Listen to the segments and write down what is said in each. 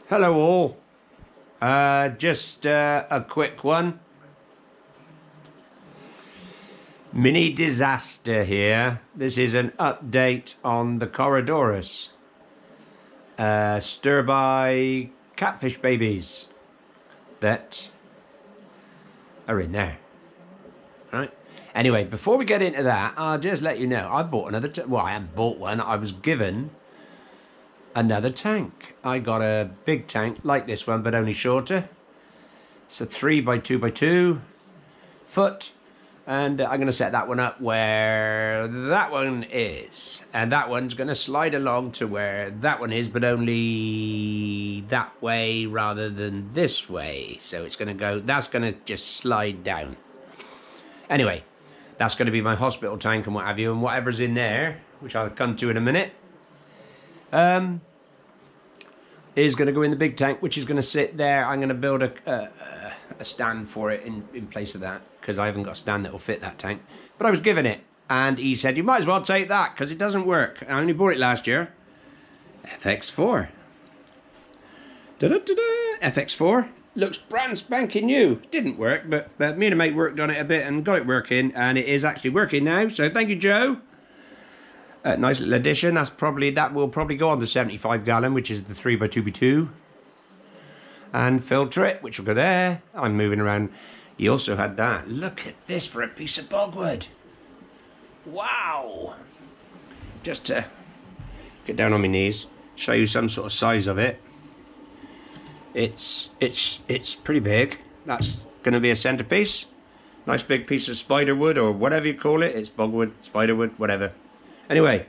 Hello all. Just a quick one. Mini disaster here. This is an update on the Corridorus. Sterbai catfish babies that are in there. Right? Anyway, before we get into that, I'll just let you know, I bought another, well, I haven't bought one, I was given another tank. I got a big tank like this one, but only shorter. It's a 3x2x2 foot, and I'm going to set that one up where that one is, and that one's going to slide along to where that one is, but only that way rather than this way. So it's going to go, that's going to just slide down. Anyway, that's going to be my hospital tank and what have you, and whatever's in there, which I'll come to in a minute, is going to go in the big tank, which is going to sit there. I'm going to build a stand for it in place of that, because I haven't got a stand that will fit that tank. But I was given it, and he said, you might as well take that, because it doesn't work. I only bought it last year. FX4. Da-da-da-da. FX4. Looks brand spanking new. Didn't work, but me and a mate worked on it a bit and got it working, and it is actually working now. So thank you, Joe. Nice little addition. That will probably go on the 75 gallon, which is the 3x2x2. And filter it, which will go there. I'm moving around. He also had that. Look at this for a piece of bogwood. Wow. Just to get down on my knees, show you some sort of size of it. It's pretty big. That's going to be a centerpiece. Nice big piece of spider wood, or whatever you call it. It's bogwood, spider wood, whatever. Anyway,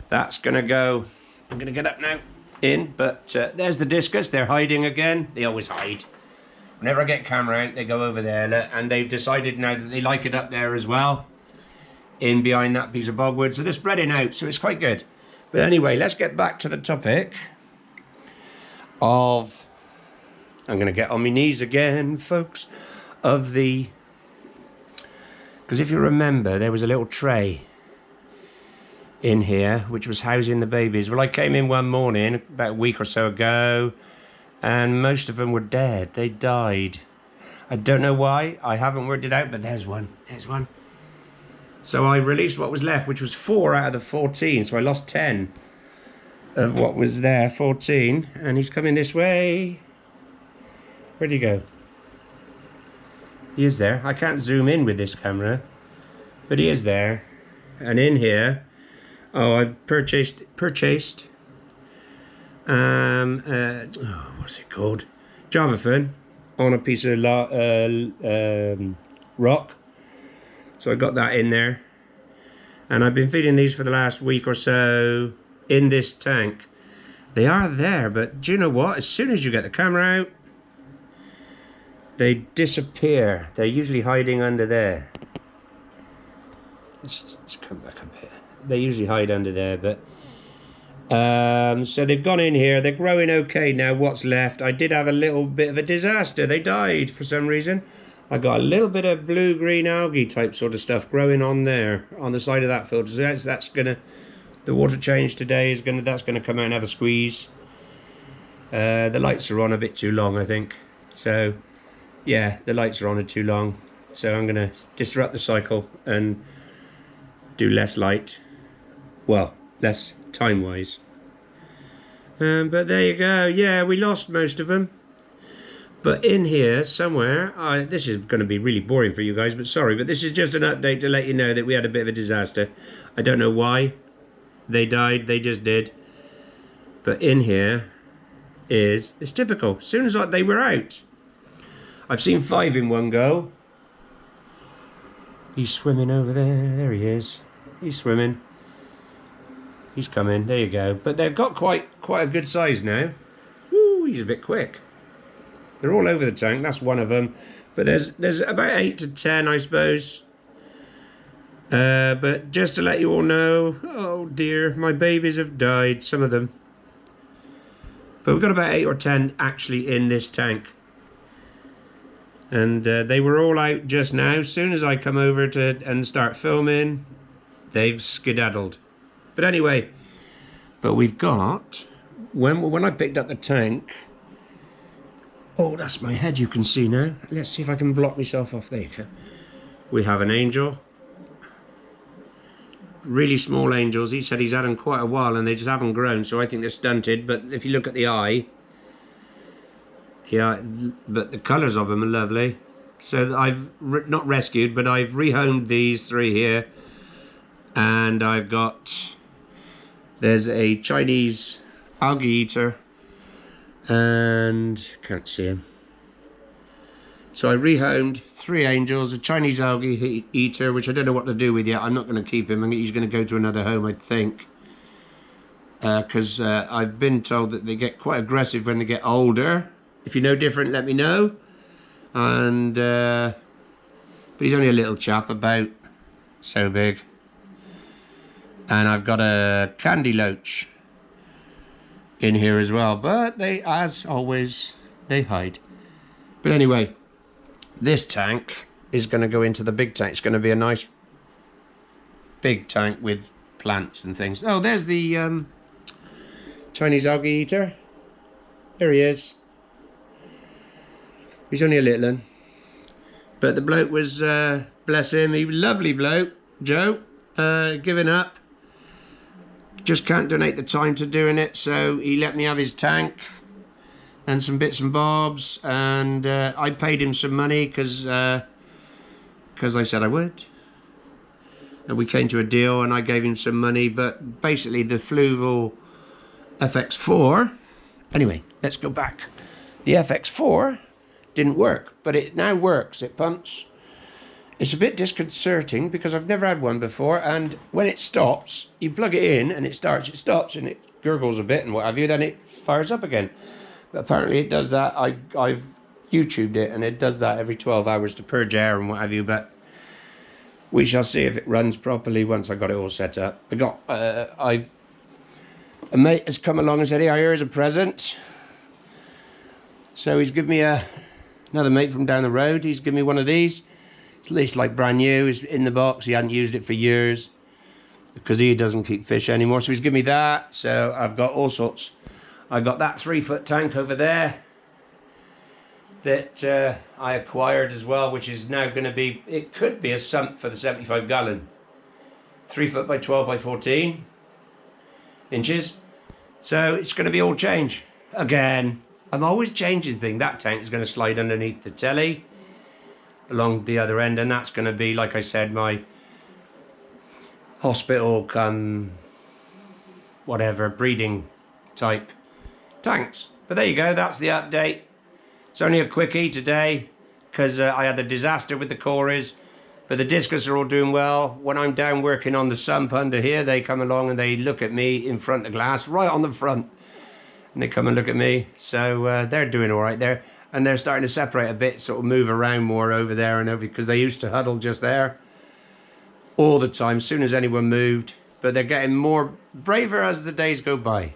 that's going to go. I'm going to get up now in, but there's the discus. They're hiding again. They always hide. Whenever I get camera out, they go over there, and they've decided now that they like it up there as well, in behind that piece of bogwood. So they're spreading out, so it's quite good. But anyway, let's get back to the topic of, I'm going to get on my knees again, folks, of the, because if you remember, there was a little tray in here which was housing the babies. Well, I came in one morning about a week or so ago, and most of them were dead. They died. I don't know why. I haven't worked it out, but there's one. There's one. So I released what was left, which was 4 out of the 14. So I lost 10 of what was there, 14. And he's coming this way. Where'd he go? He is there. I can't zoom in with this camera, but he is there. And in here, oh, I purchased what's it called? Javafern on a piece of rock. So I got that in there. And I've been feeding these for the last week or so in this tank. They are there, but do you know what? As soon as you get the camera out, they disappear. They're usually hiding under there. Let's come back up here. They usually hide under there, but so they've gone in here. They're growing okay now. What's left? I did have a little bit of a disaster. They died for some reason. I got a little bit of blue-green algae type sort of stuff growing on there on the side of that filter. So that's gonna, the water change today is gonna, that's gonna come out and have a squeeze. The lights are on a bit too long, I think. So yeah, the lights are on too long. So I'm gonna disrupt the cycle and do less light. Well, less time-wise. But there you go. Yeah, we lost most of them. But in here somewhere, this is going to be really boring for you guys, but sorry, but this is just an update to let you know that we had a bit of a disaster. I don't know why they died, they just did. But in here is, it's typical. As soon as they were out. I've seen 5 in one go. He's swimming over there. There he is. He's swimming. He's coming. There you go. But they've got quite a good size now. Woo, he's a bit quick. They're all over the tank. That's one of them. But there's about 8 to 10, I suppose. But just to let you all know, oh dear, my babies have died. Some of them. But we've got about 8 or 10 actually in this tank. And they were all out just now. As soon as I come over and start filming, they've skedaddled. But anyway, but we've got, when I picked up the tank, Oh, that's my head you can see now. Let's see if I can block myself off. There you go. We have an angel. Really small angels. He said he's had them quite a while and they just haven't grown, so I think they're stunted. But if you look at the eye, yeah, but the colours of them are lovely. So I've not rescued, but I've rehomed these 3 here. And I've got, there's a Chinese algae eater, and can't see him. So I rehomed 3 angels, a Chinese algae eater, which I don't know what to do with yet. I'm not going to keep him. He's going to go to another home, I think. Because I've been told that they get quite aggressive when they get older. If you know different, let me know. And but he's only a little chap, about so big. And I've got a candy loach in here as well, but they, as always, they hide. But anyway, this tank is going to go into the big tank. It's going to be a nice big tank with plants and things. Oh, there's the Chinese algae eater. There he is. He's only a little one. But the bloke was, bless him, he was a lovely bloke, Joe, giving up. Just can't donate the time to doing it, so he let me have his tank and some bits and bobs, and I paid him some money because I said I would. And we came to a deal and I gave him some money, but basically the Fluval FX4, anyway, let's go back. The FX4 didn't work, but it now works. It pumps. It's a bit disconcerting because I've never had one before, and when it stops, you plug it in and it starts, it stops, and it gurgles a bit and what have you, then it fires up again. But apparently it does that. I've YouTubed it, and it does that every 12 hours to purge air and what have you, but we shall see if it runs properly once I got it all set up. A mate has come along and said, "Hey, here's a present." So he's given me another mate from down the road. He's given me one of these. It's like brand new. It's in the box. He hadn't used it for years because he doesn't keep fish anymore. So he's given me that. So I've got all sorts. I got that 3-foot tank over there that I acquired as well, which is now going to be, it could be a sump for the 75 gallon. 3 foot by 12 by 14 inches. So it's going to be all change again. I'm always changing things. That tank is going to slide underneath the telly along the other end, and that's going to be, like I said, my hospital come whatever breeding type tanks. But there you go, that's the update. It's only a quickie today because I had a disaster with the cories, but the discus are all doing well. When I'm down working on the sump under here, they come along and they look at me in front of the glass, right on the front, and they come and look at me. So they're doing all right there. And they're starting to separate a bit, sort of move around more over there and over, because they used to huddle just there all the time, as soon as anyone moved. But they're getting more braver as the days go by.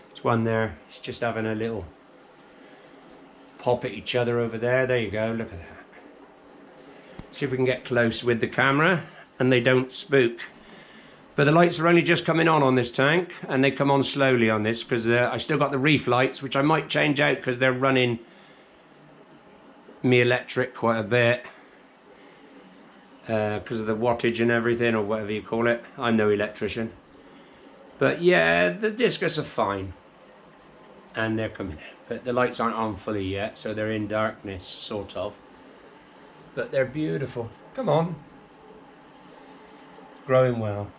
There's one there, he's just having a little pop at each other over there. There you go, look at that. See if we can get close with the camera and they don't spook. But the lights are only just coming on this tank, and they come on slowly on this because I still got the reef lights, which I might change out because they're running me electric quite a bit because of the wattage and everything, or whatever you call it. I'm no electrician. But yeah, the discus are fine and they're coming out, but the lights aren't on fully yet, so they're in darkness, sort of. But they're beautiful. Come on. Growing well.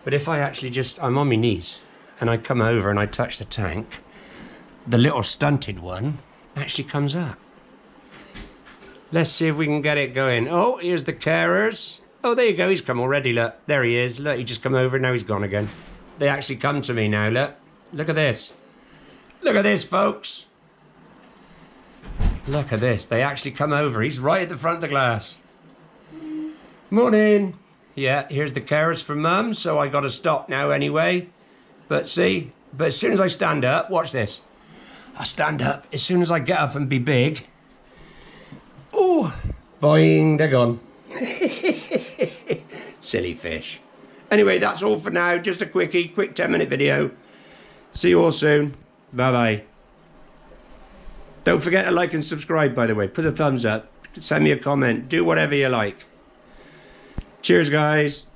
But if I actually I'm on my knees and I come over and I touch the tank, the little stunted one actually comes up. Let's see if we can get it going. Oh, here's the carers. Oh, there you go. He's come already. Look, there he is. Look, he just come over. Now he's gone again. They actually come to me now. Look, look at this. Look at this, folks. Look at this. They actually come over. He's right at the front of the glass. Morning. Yeah, here's the carers for Mum, so I got to stop now anyway. But see, as soon as I stand up, watch this. I stand up, as soon as I get up and be big. Oh, boing, they're gone. Silly fish. Anyway, that's all for now. Just a quick 10-minute video. See you all soon. Bye-bye. Don't forget to like and subscribe, by the way. Put a thumbs up. Send me a comment. Do whatever you like. Cheers, guys.